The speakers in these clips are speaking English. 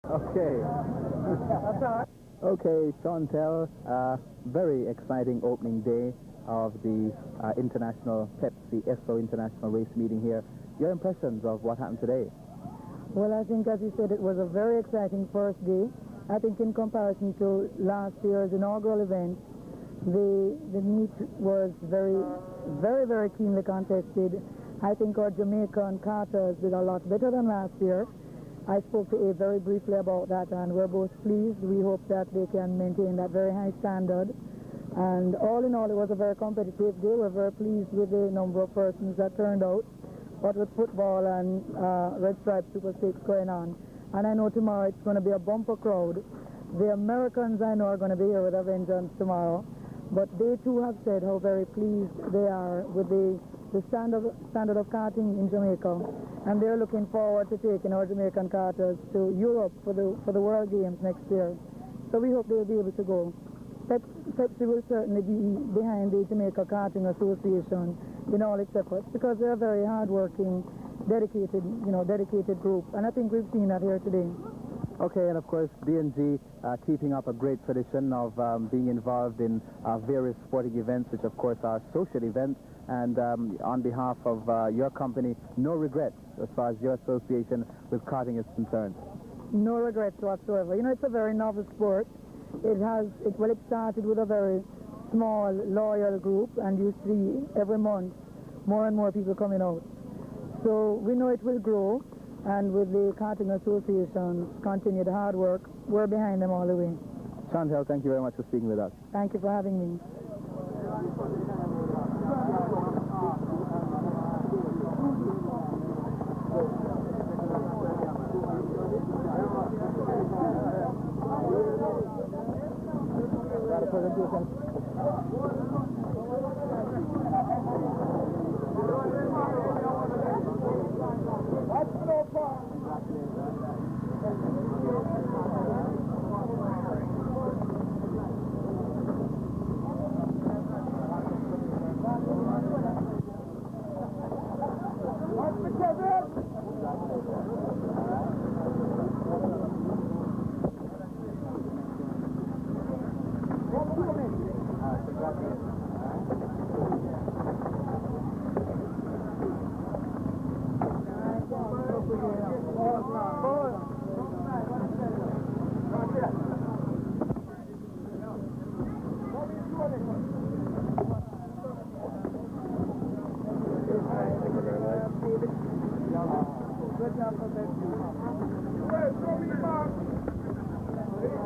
Okay. Okay, Chantel, very exciting opening day of the International Pepsi ESSO International Race Meeting here. Your impressions of what happened today? Well, I think, as you said, it was a very exciting first day. I think in comparison to last year's inaugural event, the meet was very, very keenly contested. I think our Jamaican karters did a lot better than last year. I spoke to Abe very briefly about that, and we're both pleased. We hope that they can maintain that very high standard. And all in all, it was a very competitive day. We're very pleased with the number of persons that turned out, but with football and Red Stripe Super Stakes going on. And I know tomorrow it's going to be a bumper crowd. The Americans, I know, are going to be here with a vengeance tomorrow. But they too have said how very pleased they are with the standard of karting in Jamaica, and they're looking forward to taking our Jamaican karters to Europe for the World Games next year. So we hope they'll be able to go. Pepsi will certainly be behind the Jamaica Karting Association in all its efforts, because they're a very hard-working, dedicated group, and I think we've seen that here today. Okay, and of course, D&G keeping up a great tradition of being involved in various sporting events, which of course are social events. And on behalf of your company, no regrets as far as your association with karting is concerned? No regrets whatsoever. You know, it's a very novel sport. It started with a very small, loyal group, and you see every month more and more people coming out. So we know it will grow, and with the Karting Association's continued hard work, we're behind them all the way. Chantel, thank you very much for speaking with us. Thank you for having me.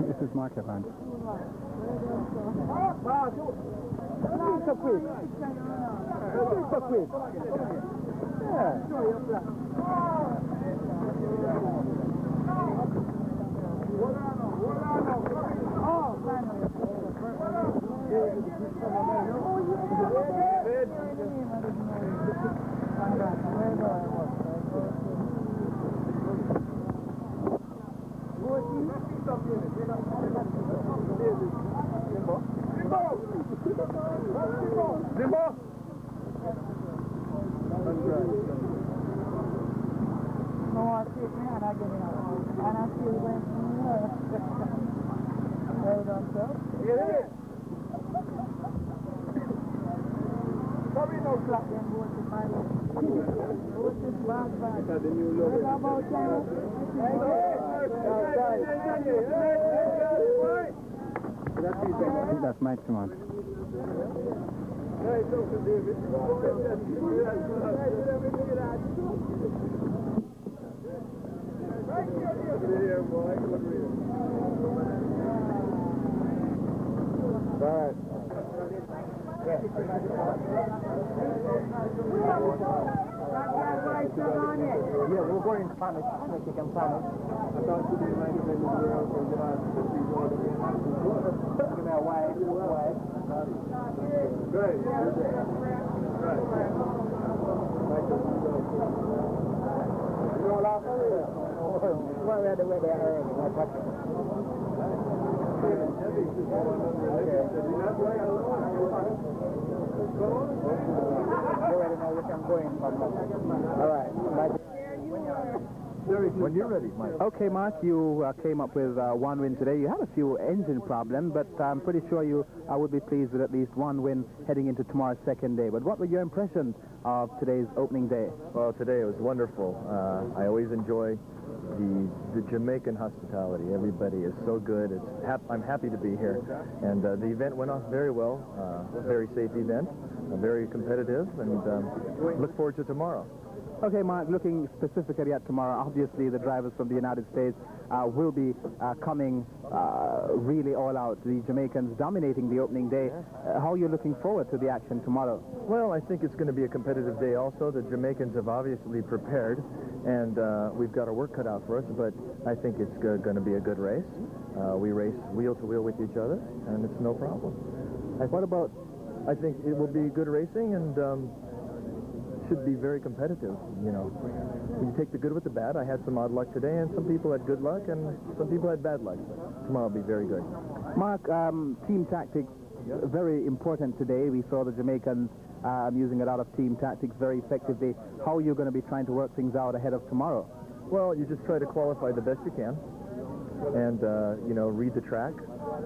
This is Mark Evans. So quick. So quick. Yeah. Limbo! No, I see it, man. I get it out. And I see it when well done, sir. Yeah. Probably no clap then, go to my what's this back? The new look. How about you? I think that's Mike Simon. Right. Yeah, we're going in Spanish, Mexican Spanish. I thought you didn't like the world, so you know, Give me a wide. Right. You know, last time, Well, we had the weather early. You already know which I'm going from. All right. When you're ready, Mike. Okay, Mark, you came up with one win today. You had a few engine problems, but I'm pretty sure you would be pleased with at least one win heading into tomorrow's second day. But what were your impressions of today's opening day? Well, today it was wonderful. I always enjoy the Jamaican hospitality. Everybody is so good. I'm happy to be here. And the event went off very well. A very safe event, very competitive, and look forward to tomorrow. Okay, Mark, looking specifically at tomorrow, obviously the drivers from the United States will be coming really all out. The Jamaicans dominating the opening day. How are you looking forward to the action tomorrow? Well, I think it's going to be a competitive day also. The Jamaicans have obviously prepared, and we've got our work cut out for us, but I think it's going to be a good race. We race wheel to wheel with each other, and it's no problem. I think it will be good racing, and should be very competitive, you know. You take the good with the bad. I had some odd luck today, and some people had good luck, and some people had bad luck. But tomorrow will be very good. Mark, team tactics, very important today. We saw the Jamaicans using a lot of team tactics very effectively. How are you going to be trying to work things out ahead of tomorrow? Well, you just try to qualify the best you can, and, you know, read the track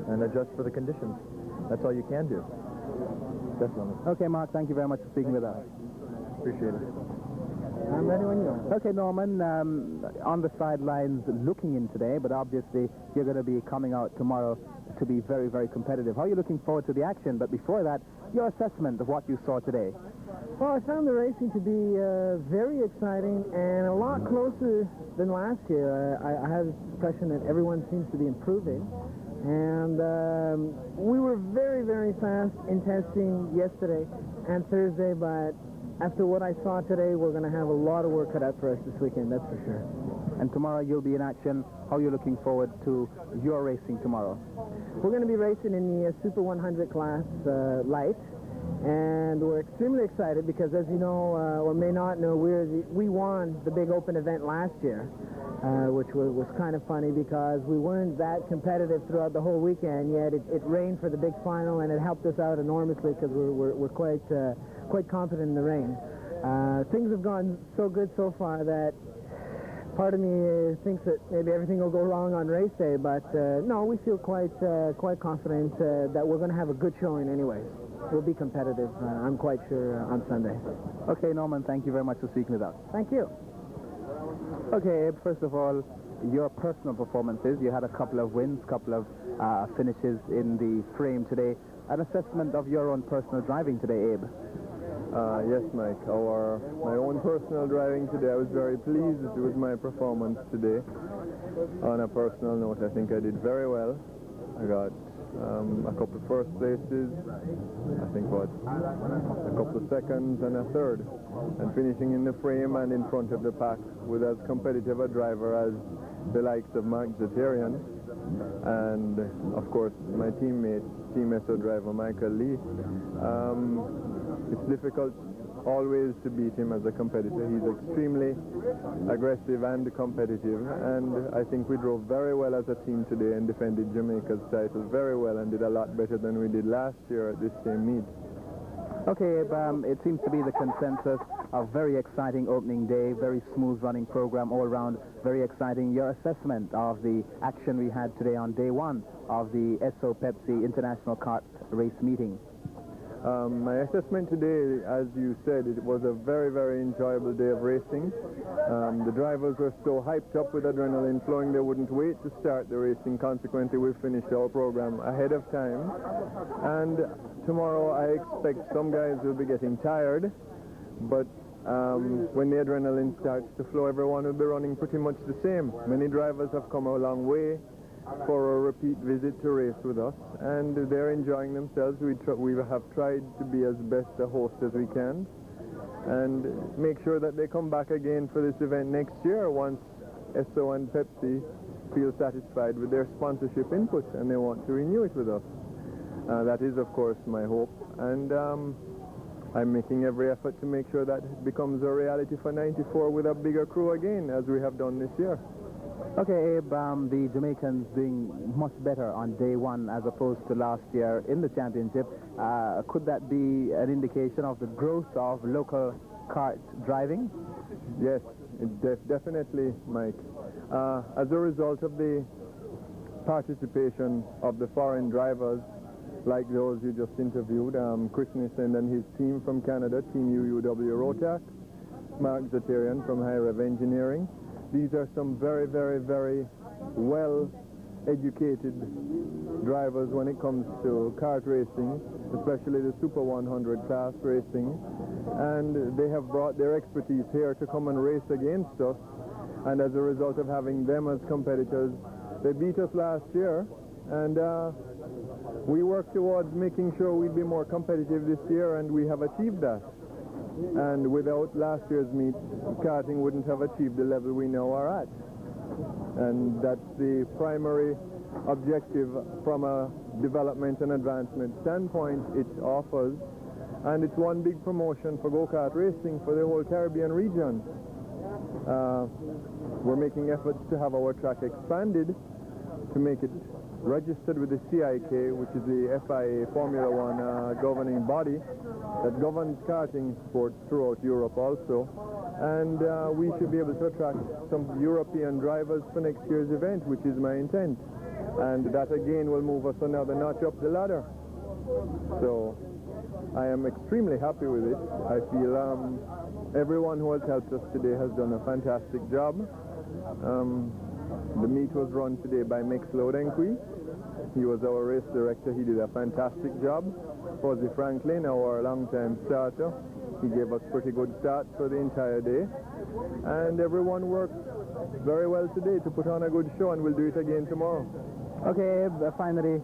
and adjust for the conditions. That's all you can do. Definitely. Okay, Mark, thank you very much for speaking with us. Appreciate it. I'm ready when you are. Okay, Norman, on the sidelines looking in today, but obviously you're going to be coming out tomorrow to be very, very competitive. How are you looking forward to the action? But before that, your assessment of what you saw today. Well, I found the racing to be very exciting and a lot closer than last year. I have the impression that everyone seems to be improving. And we were very, very fast in testing yesterday and Thursday, but after what I saw today, we're going to have a lot of work cut out for us this weekend, that's for sure. And tomorrow you'll be in action. How are you looking forward to your racing tomorrow? We're going to be racing in the Super 100 class light, and we're extremely excited because, as you know, or may not know, we won the big open event last year, which was kind of funny because we weren't that competitive throughout the whole weekend, yet it rained for the big final, and it helped us out enormously because we're quite confident in the rain. Things have gone so good so far that part of me thinks that maybe everything will go wrong on race day, but no, we feel quite confident that we're going to have a good showing anyways. We'll be competitive, I'm quite sure, on Sunday. Okay, Norman, thank you very much for speaking with us. Thank you. Okay, Abe, first of all, your personal performances. You had a couple of wins, couple of finishes in the frame today. An assessment of your own personal driving today, Abe. Yes, Mike. My own personal driving today, I was very pleased with my performance today. On a personal note, I think I did very well. I got a couple of first places, I think a couple of seconds and a third, and finishing in the frame and in front of the pack with as competitive a driver as the likes of Mark Zatarian and, of course, my teammate, Team SO driver Michael Lee. It's difficult always to beat him as a competitor. He's extremely aggressive and competitive, and I think we drove very well as a team today and defended Jamaica's title very well and did a lot better than we did last year at this same meet. Okay, Abe, it seems to be the consensus of very exciting opening day, very smooth running program all around, very exciting. Your assessment of the action we had today on day one of the SO Pepsi International Kart Race meeting. My assessment today, as you said, it was a very, very enjoyable day of racing. The drivers were so hyped up with adrenaline flowing they wouldn't wait to start the racing. Consequently, we finished our program ahead of time. And tomorrow I expect some guys will be getting tired, but when the adrenaline starts to flow, everyone will be running pretty much the same. Many drivers have come a long way for a repeat visit to race with us, and they're enjoying themselves. We have tried to be as best a host as we can and make sure that they come back again for this event next year once SO and Pepsi feel satisfied with their sponsorship input and they want to renew it with us. That is, of course, my hope, and I'm making every effort to make sure that it becomes a reality for 94 with a bigger crew again, as we have done this year. Okay, Abe, the Jamaicans doing much better on day one as opposed to last year in the championship. Could that be an indication of the growth of local kart driving? Yes, Definitely, Mike. As a result of the participation of the foreign drivers, like those you just interviewed, Chris Nissen and his team from Canada, Team UUW Rotax, Mark Zatarian from High Rev Engineering. These are some very, very, very well-educated drivers when it comes to kart racing, especially the Super 100 class racing. And they have brought their expertise here to come and race against us. And as a result of having them as competitors, they beat us last year. And we worked towards making sure we'd be more competitive this year, and we have achieved that. And without last year's meet, karting wouldn't have achieved the level we now are at. And that's the primary objective from a development and advancement standpoint it offers. And it's one big promotion for go-kart racing for the whole Caribbean region. We're making efforts to have our track expanded to make it registered with the CIK, which is the FIA Formula One governing body that governs karting sports throughout Europe also. And we should be able to attract some European drivers for next year's event, which is my intent. And that again will move us another notch up the ladder. So I am extremely happy with it. I feel everyone who has helped us today has done a fantastic job. The meet was run today by Mick Slodenqui. He was our race director. He did a fantastic job. Fozzie Franklin, our longtime starter, he gave us pretty good starts for the entire day. And everyone worked very well today to put on a good show, and we'll do it again tomorrow. Okay, finally,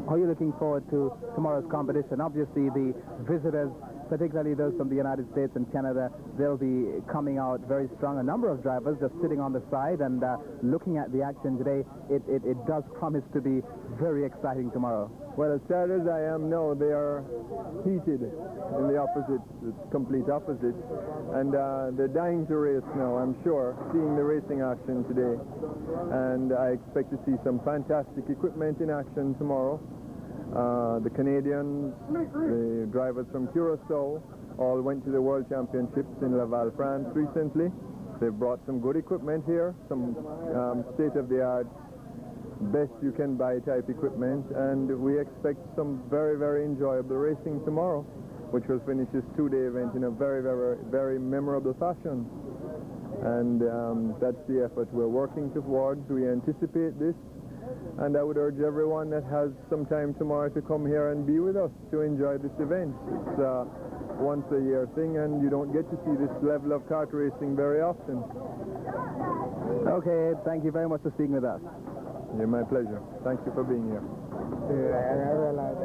how are you looking forward to tomorrow's competition? Obviously, the visitors, particularly those from the United States and Canada, they'll be coming out very strong. A number of drivers just sitting on the side and looking at the action today. It does promise to be very exciting tomorrow. Well, as sad as I am now, they are heated in the opposite, the complete opposite. And they're dying to race now, I'm sure, seeing the racing action today. And I expect to see some fantastic equipment in action tomorrow. The Canadians, the drivers from Curacao, all went to the World Championships in Laval, France recently. They've brought some good equipment here, some state-of-the-art, best you can buy type equipment, and we expect some very, very enjoyable racing tomorrow, which will finish this two-day event in a very, very, very memorable fashion. And that's the effort we're working towards. We anticipate this. And I would urge everyone that has some time tomorrow to come here and be with us to enjoy this event. It's a once-a-year thing, and you don't get to see this level of kart racing very often. Okay, thank you very much for speaking with us. Yeah, my pleasure. Thank you for being here. I realize.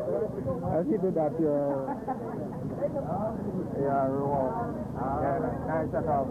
I see that you're nice at all.